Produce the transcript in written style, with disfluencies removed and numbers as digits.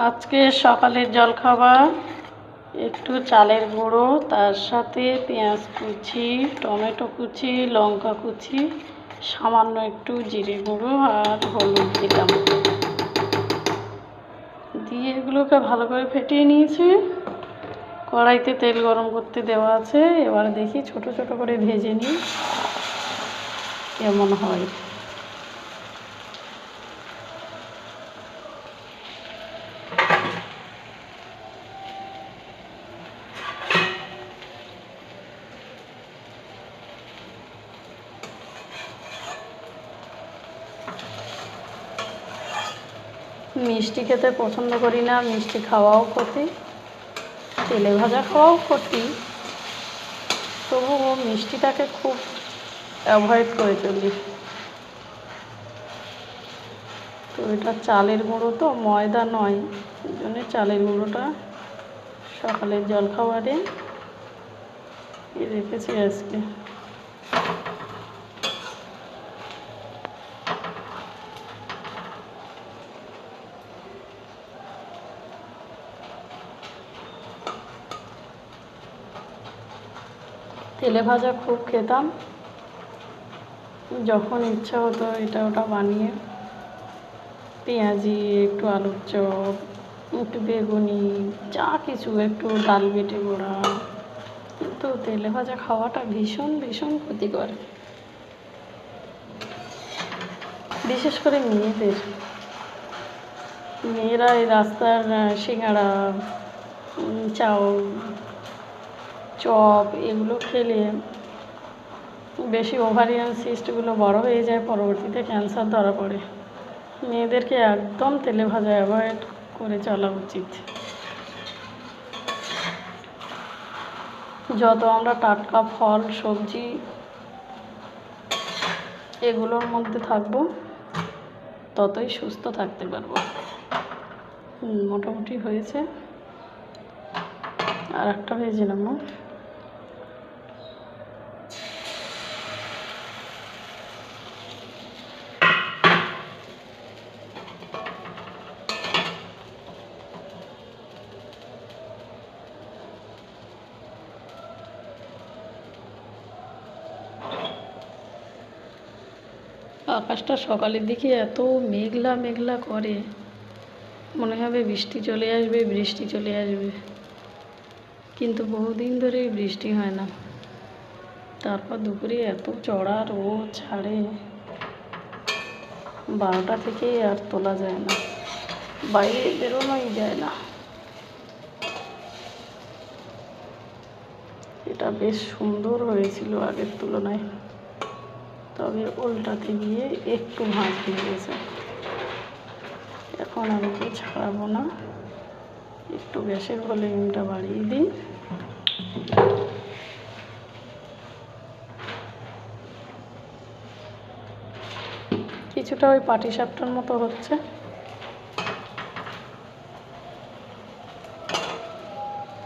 আজকে সকালের জলখাবার একটু চালের গুঁড়ো, তার সাথে পেঁয়াজ কুচি, টমেটো কুচি, লঙ্কা কুচি, সামান্য একটু জিরে গুঁড়ো আর হলুদ দিলাম, দিয়ে এগুলোকে ভালো করে ফেটিয়ে নিয়েছি। কড়াইতে তেল গরম করতে দেওয়া আছে, এবার দেখি ছোট ছোট করে ভেজে নিই কেমন হয়। মিষ্টি খেতে পছন্দ করি না, মিষ্টি খাওয়াও ক্ষতি, তেলে ভাজা খাওয়াও ক্ষতি, তবুও মিষ্টিটাকে খুব অ্যাভয়েড করে চলি। তো এটা চালের গুঁড়ো, তো ময়দা নয়, এই জন্যে চালের গুঁড়োটা সকালের জলখাবারে রেখেছি আজকে। তেলে ভাজা খুব খেতাম, যখন ইচ্ছা হতো এটা ওটা বানিয়ে, পেঁয়াজি, একটু আলুর চপ, একটু বেগুনি, যা কিছু, একটু ডাল বেটে গোড়া। কিন্তু তেলে ভাজা খাওয়াটা ভীষণ ভীষণ ক্ষতিকর, বিশেষ করে মেয়েরা এই রাস্তার সিঙ্গাড়া, চাউ, চপ এগুলো খেলে বেশি ওভারিয়ান সিস্টগুলো বড় হয়ে যায়, পরবর্তীতে ক্যান্সার ধরা পড়ে। মেয়েদেরকে একদম তেলে ভাজা অ্যাভয়েড করে চলা উচিত। যত আমরা টাটকা ফল সবজি এগুলোর মধ্যে থাকবো, ততই সুস্থ থাকতে পারবো। মোটামুটি হয়েছে, আর একটা ভেজে নেব। আকাশটা সকালের দিকে এত মেঘলা মেঘলা করে, মনে হবে বৃষ্টি চলে আসবে, বৃষ্টি চলে আসবে, কিন্তু বহুদিন ধরে বৃষ্টি হয় না। তারপর দুপুরে এত চড়া রোদ ছাড়ে, 12টা থেকে আর তোলা যায় না, বাইরে বেরোনোই যায় না। এটা বেশ সুন্দর হয়েছিল আগের তুলনায়, তবে উল্টাতে গিয়ে একটু ভাঁজ হয়ে গেছে। এখন আমি ছাড়াবো না, একটু গ্যাসের ভলিউমটা বাড়িয়ে দিই। কিছুটা ওই পাটিসাপটার মতো হচ্ছে।